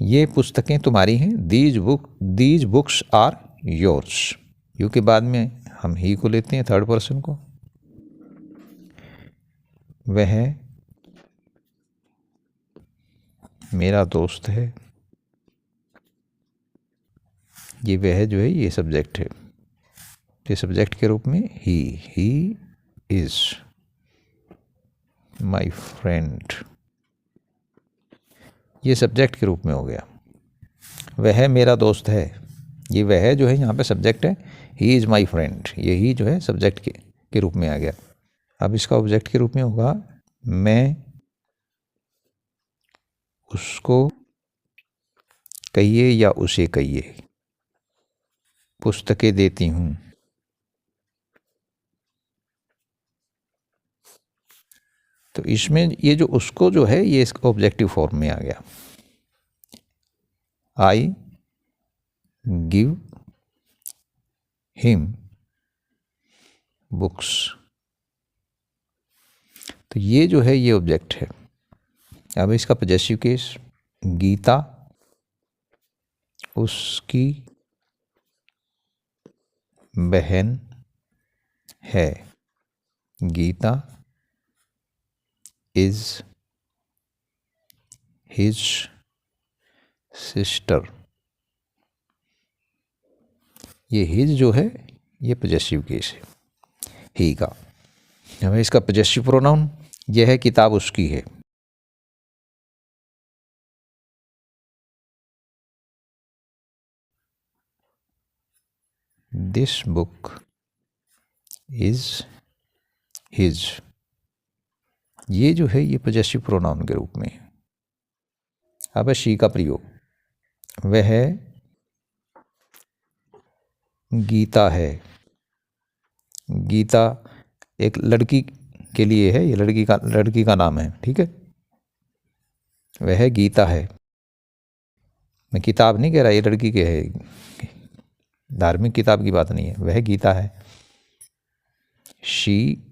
ये पुस्तकें तुम्हारी हैं, these books are yours. You के बाद में हम ही को लेते हैं, थर्ड पर्सन को। वह मेरा दोस्त है, ये वह जो है ये सब्जेक्ट है, ये सब्जेक्ट के रूप में ही इज माई फ्रेंड, ये सब्जेक्ट के रूप में हो गया। वह मेरा दोस्त है, ये वह जो है यहाँ पे सब्जेक्ट है, ही इज़ माई फ्रेंड, यही जो है सब्जेक्ट के रूप में आ गया। अब इसका ऑब्जेक्ट के रूप में होगा मैं उसको कहिए या उसे कहिए पुस्तकें देती हूँ। तो इसमें ये जो उसको जो है ये इसका ऑब्जेक्टिव फॉर्म में आ गया। आई गिव हिम बुक्स, तो ये जो है ये ऑब्जेक्ट है। अब इसका पॉजेसिव केस, गीता उसकी बहन है, गीता इज हिज सिस्टर, ये हिज जो है ये पॉजेसिव केस है ही का। हमें इसका पॉजेसिव प्रोनाउन, यह है किताब उसकी है, दिस बुक इज हिज, ये जो है ये पॉजेसिव प्रोनाउन के रूप में है। अब है शी का प्रयोग, वह गीता है, गीता एक लड़की के लिए है, ये लड़की का नाम है, ठीक है। वह गीता है, मैं किताब नहीं कह रहा, ये लड़की के है, धार्मिक किताब की बात नहीं है, वह गीता है। शी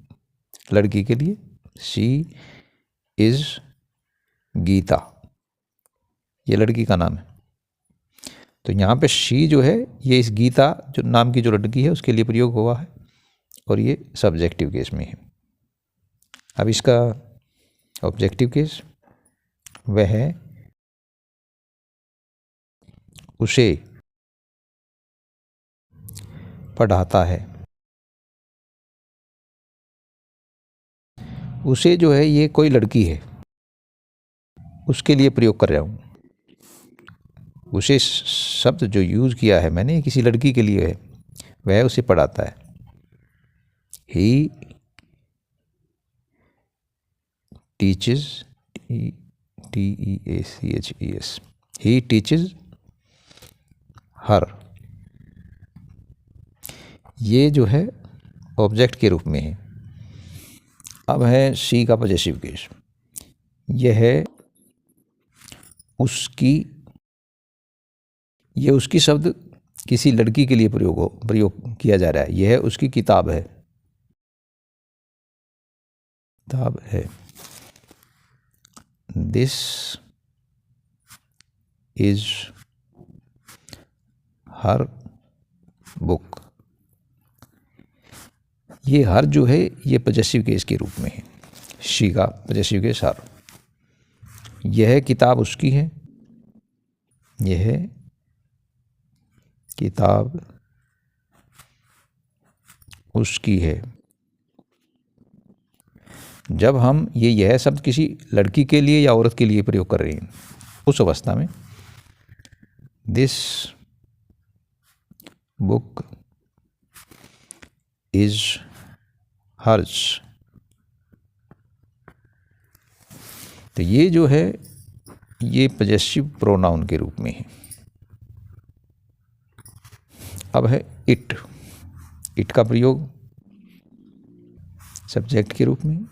लड़की के लिए, शी इज गीता, ये लड़की का नाम है। तो यहाँ पे शी जो है ये इस गीता जो नाम की जो लड़की है उसके लिए प्रयोग हुआ है और ये सब्जेक्टिव केस में है। अब इसका ऑब्जेक्टिव केस, वह उसे पढ़ाता है, उसे जो है ये कोई लड़की है उसके लिए प्रयोग कर रहा हूँ। उसे शब्द जो यूज़ किया है मैंने किसी लड़की के लिए है, वह उसे पढ़ाता है। He teaches, TEACHES, he teaches her, ये जो है ऑब्जेक्ट के रूप में है। अब है सी का पॉजेसिव केस, यह है उसकी, ये उसकी शब्द किसी लड़की के लिए प्रयोग किया जा रहा है, यह उसकी किताब है, किताब है। दिस इज हर बुक, ये हर जो है ये पॉजेसिव केस के रूप में है, शी का पॉजेसिव केस हर। यह किताब उसकी है, यह किताब उसकी है। जब हम यह शब्द किसी लड़की के लिए या औरत के लिए प्रयोग कर रहे हैं उस अवस्था में दिस बुक इज हर्स, तो ये जो है ये पॉजेसिव प्रोनाउन के रूप में है। अब है इट, इट का प्रयोग सब्जेक्ट के रूप में।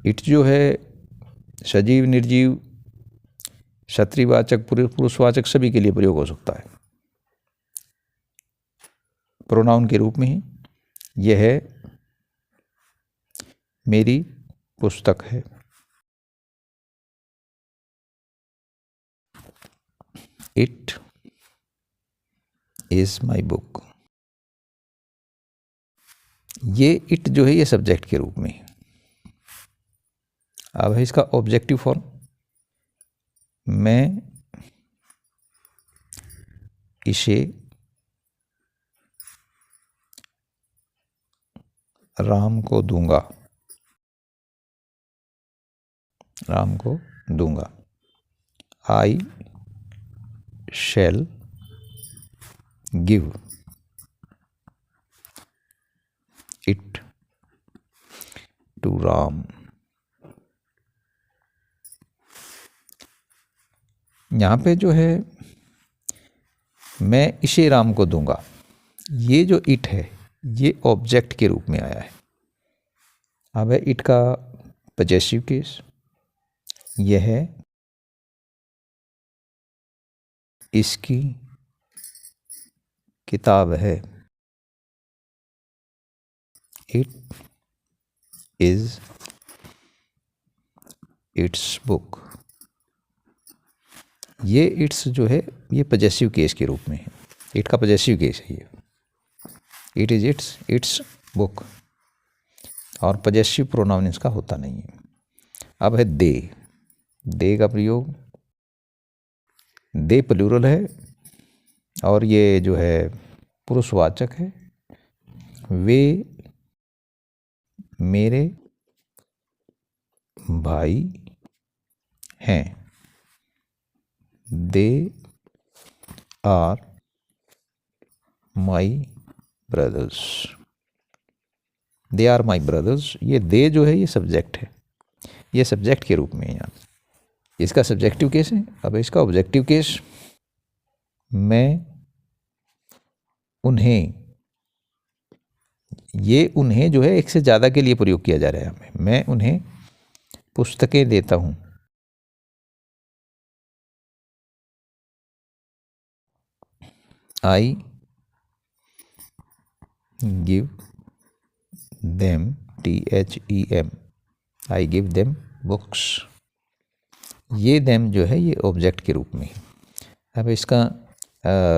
इट जो है सजीव निर्जीव क्षत्रिवाचक पुरुषवाचक सभी के लिए प्रयोग हो सकता है, प्रोनाउन के रूप में ही। यह मेरी पुस्तक है, इट इज माई बुक। ये इट जो है ये सब्जेक्ट के रूप में। अब है इसका ऑब्जेक्टिव फॉर्म, मैं इसे राम को दूंगा, राम को दूंगा। I shall give it to Ram. यहाँ पे जो है मैं इसे राम को दूंगा, ये जो इट है ये ऑब्जेक्ट के रूप में आया है। अब है इट का पजेसिव केस, यह है इसकी किताब है, इट इज इट्स बुक। ये इट्स जो है ये पजेसिव केस के रूप में है, इट का पजेसिव केस है ये, इट इज इट्स बुक, और पजेसिव प्रोनाउन इसका होता नहीं है। अब है दे, दे का प्रयोग, दे प्लूरल है और ये जो है पुरुषवाचक है। वे मेरे भाई हैं, they are my brothers, they are my brothers. ये दे जो है ये सब्जेक्ट है, ये सब्जेक्ट के रूप में है यहाँ, इसका सब्जेक्टिव केस है। अब इसका ऑब्जेक्टिव केस, मैं उन्हें, ये उन्हें जो है एक से ज़्यादा के लिए प्रयोग किया जा रहा है हमें, मैं उन्हें पुस्तकें देता हूँ। I give them, THEM, I give them books. ये देम जो है ये ऑब्जेक्ट के रूप में। अब इसका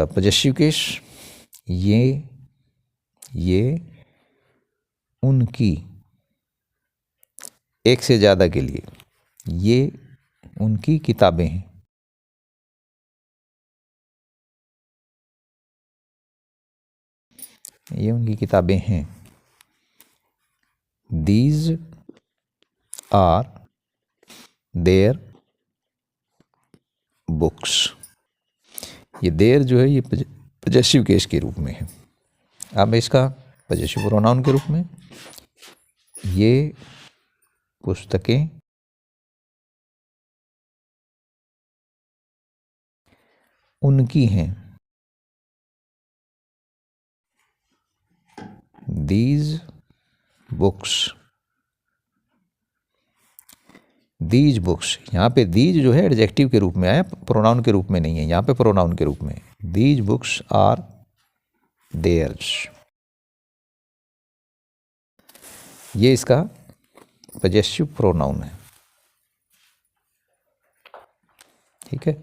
पजेसिव केस, ये उनकी, एक से ज़्यादा के लिए, ये उनकी किताबें हैं, ये उनकी किताबें हैं। These are their books. ये देयर जो है ये पजेसिव केस के रूप में है। अब इसका पजेसिव प्रोनाउन के रूप में, ये पुस्तकें उनकी हैं, दीज बुक्स, दीज बुक्स। यहाँ पे दीज जो है एडजेक्टिव के रूप में आया, प्रोनाउन के रूप में नहीं है, यहाँ पे प्रोनाउन के रूप में। दीज बुक्स आर देयर्स, ये इसका पजेसिव प्रोनाउन है। ठीक है,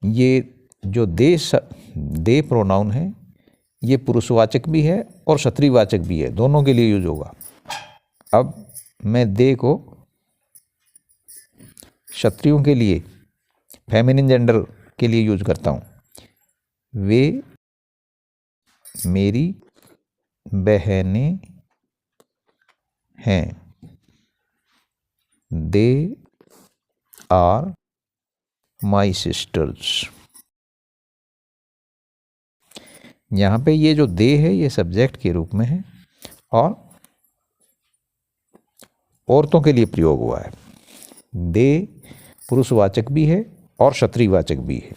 ये जो दे प्रोनाउन है ये पुरुषवाचक भी है और स्त्रीवाचक भी है, दोनों के लिए यूज होगा। अब मैं दे को क्षत्रियों के लिए, फेमिनिन जेंडर के लिए यूज करता हूँ। वे मेरी बहनें हैं, दे आर माई सिस्टर्स। यहाँ पे ये जो दे है ये सब्जेक्ट के रूप में है और औरतों के लिए प्रयोग हुआ है। दे पुरुषवाचक भी है और स्त्रीवाचक भी है।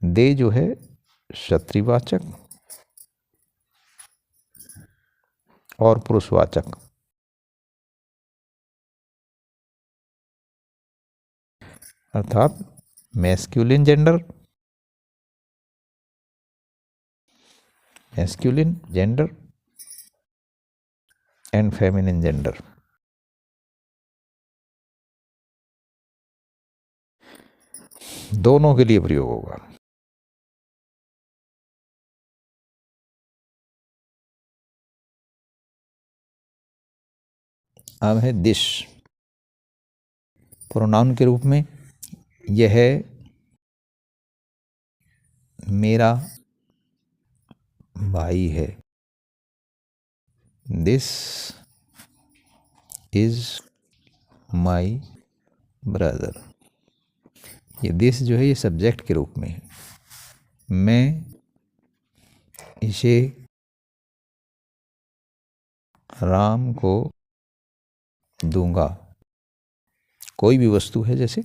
दे जो है स्त्रीवाचक और पुरुषवाचक। अर्थात masculine gender and feminine gender. दोनों के लिए प्रयोग होगा। अब है दिस, प्रोनाउन के रूप में। यह मेरा भाई है। This is my brother. ये दिस जो है ये सब्जेक्ट के रूप में है। मैं इसे राम को दूंगा। कोई भी वस्तु है, जैसे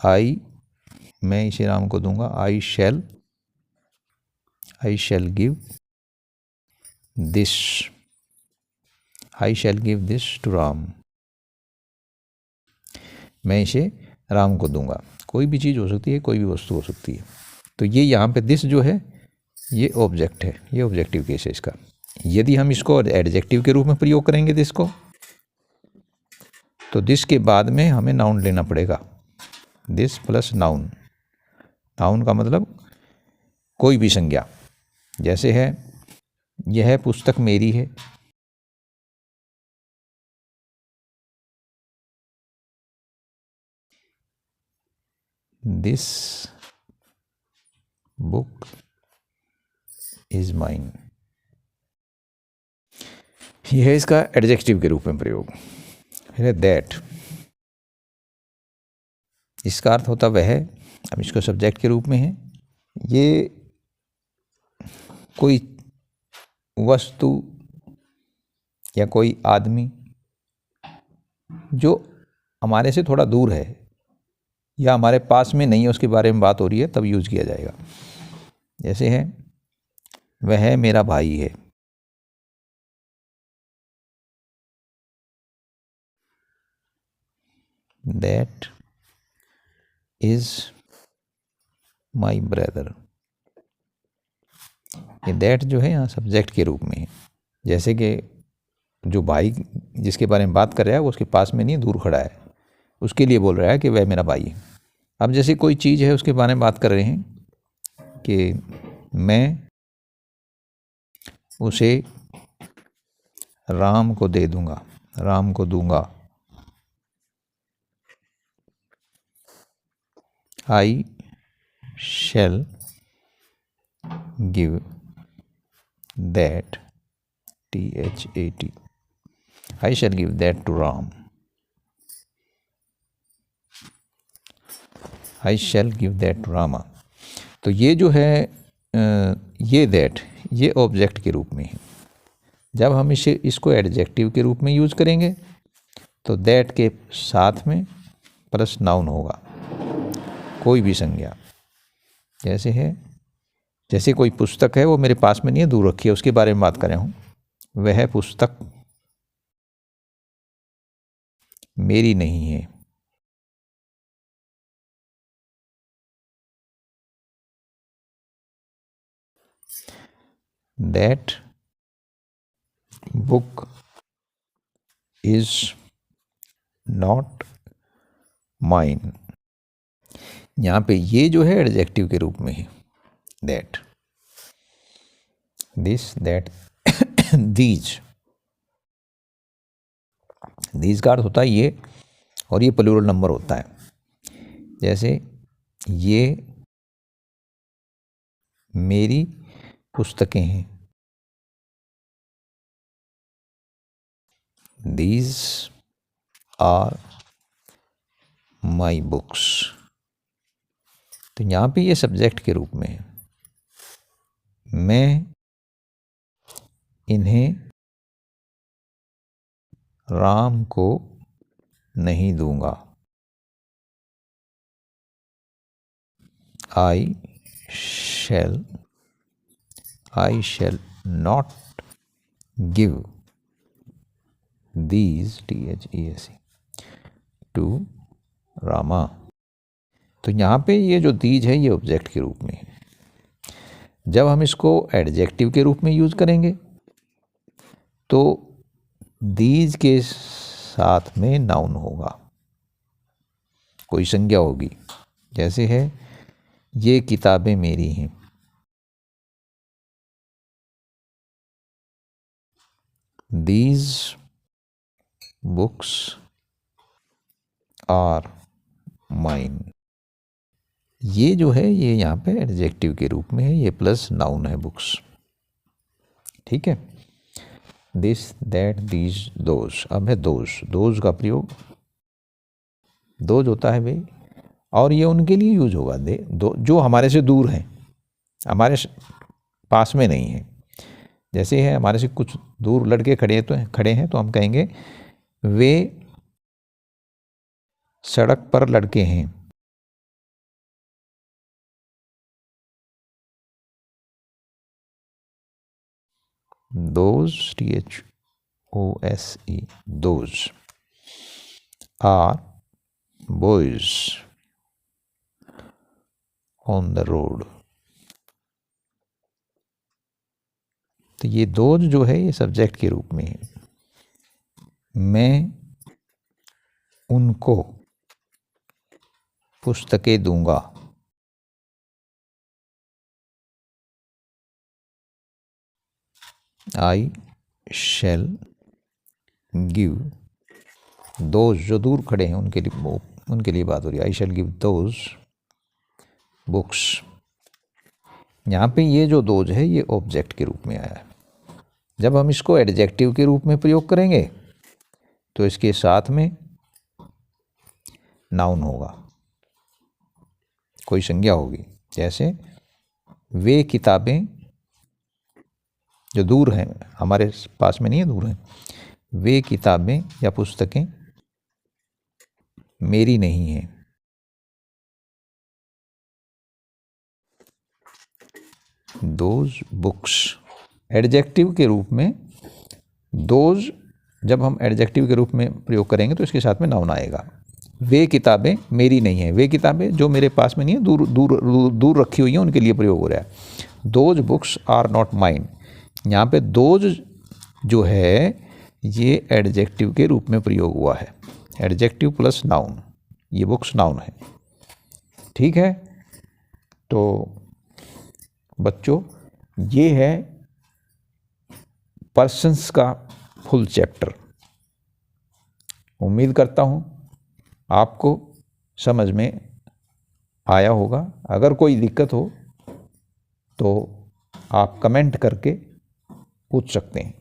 आई, मैं इसे राम को दूंगा। I shall give this, I shall give this to Ram. मैं इसे राम को दूंगा। कोई भी चीज़ हो सकती है, कोई भी वस्तु हो सकती है। तो ये यहाँ पे दिस जो है ये ऑब्जेक्ट है, ये ऑब्जेक्टिव केस है इसका। यदि हम इसको एडजेक्टिव के रूप में प्रयोग करेंगे दिस को, तो दिस के बाद में हमें नाउन लेना पड़ेगा। This plus noun. नाउन का मतलब कोई भी संज्ञा। जैसे है, यह पुस्तक मेरी है। This book is mine. यह है इसका एडजेक्टिव के रूप में प्रयोग। है दैट, इसका अर्थ होता वह। अब इसको सब्जेक्ट के रूप में है। ये कोई वस्तु या कोई आदमी जो हमारे से थोड़ा दूर है या हमारे पास में नहीं है, उसके बारे में बात हो रही है, तब यूज किया जाएगा। जैसे है, वह मेरा भाई है। That is my brother. ये दैट जो है यहाँ सब्जेक्ट के रूप में है। जैसे कि जो भाई जिसके बारे में बात कर रहा है वो उसके पास में नहीं, दूर खड़ा है, उसके लिए बोल रहा है कि वह मेरा भाई है। अब जैसे कोई चीज़ है उसके बारे में बात कर रहे हैं कि मैं उसे राम को दे दूंगा, राम को दूंगा। I shall give that, THAT, I shall give that to Ram. I shall give that to Rama. तो ये जो है ये दैट, ये ऑब्जेक्ट के रूप में है। जब हम इसको एडजेक्टिव के रूप में यूज करेंगे तो दैट के साथ में प्लस नाउन होगा, कोई भी संज्ञा। जैसे है, जैसे कोई पुस्तक है वो मेरे पास में नहीं है, दूर रखी है, उसके बारे में बात कर रहा हूँ। वह पुस्तक मेरी नहीं है। That book is not mine. यहाँ पे ये जो है एडजेक्टिव के रूप में है। That, this, that, these. These का अर्थ होता है ये, और ये प्लूरल नंबर होता है। जैसे ये मेरी पुस्तकें हैं। These are my books. तो यहाँ पे ये सब्जेक्ट के रूप में है। मैं इन्हें राम को नहीं दूंगा। I shall not give these, THESE, to Rama। तो यहाँ पे ये जो दीज है ये ऑब्जेक्ट के रूप में है। जब हम इसको एडजेक्टिव के रूप में यूज करेंगे तो दीज के साथ में नाउन होगा, कोई संज्ञा होगी। जैसे है ये किताबें मेरी हैं, दीज बुक्स आर माइन। ये जो है ये यहाँ पे एडजेक्टिव के रूप में है, ये प्लस नाउन है बुक्स। ठीक है, दिस दैट दीज दोज। अब है दोज, दोज का प्रयोग, दोज होता है भाई, और ये उनके लिए यूज होगा दो जो हमारे से दूर हैं, हमारे पास में नहीं है। जैसे है हमारे से कुछ दूर लड़के खड़े हैं तो हम कहेंगे वे सड़क पर लड़के हैं। Those, THOSE, those are boys on the road. तो ये दोज जो है ये सब्जेक्ट के रूप में है। मैं उनको पुस्तकें दूंगा। आई शैल गिव दोज, जो दूर खड़े हैं उनके लिए बात हो रही है। आई शैल गिव दोज बुक्स। यहाँ पे ये जो दोज है ये ऑब्जेक्ट के रूप में आया है। जब हम इसको एडजेक्टिव के रूप में प्रयोग करेंगे तो इसके साथ में नाउन होगा, कोई संज्ञा होगी। जैसे वे किताबें जो दूर हैं, हमारे पास में नहीं है, दूर हैं, वे किताबें या पुस्तकें मेरी नहीं हैं। दोज बुक्स एडजेक्टिव के रूप में, दोज जब हम एडजेक्टिव के रूप में प्रयोग करेंगे तो इसके साथ में नाउन आएगा। वे किताबें मेरी नहीं हैं, वे किताबें जो मेरे पास में नहीं है, दूर दूर दूर रखी हुई हैं, उनके लिए प्रयोग हो रहा है। Those books are not mine. यहाँ पे दोज जो है ये एडजेक्टिव के रूप में प्रयोग हुआ है, एडजेक्टिव प्लस नाउन, ये बुक्स नाउन है। ठीक है, तो बच्चों ये है पर्सन्स का फुल चैप्टर। उम्मीद करता हूँ आपको समझ में आया होगा। अगर कोई दिक्कत हो तो आप कमेंट करके पूछ सकते हैं।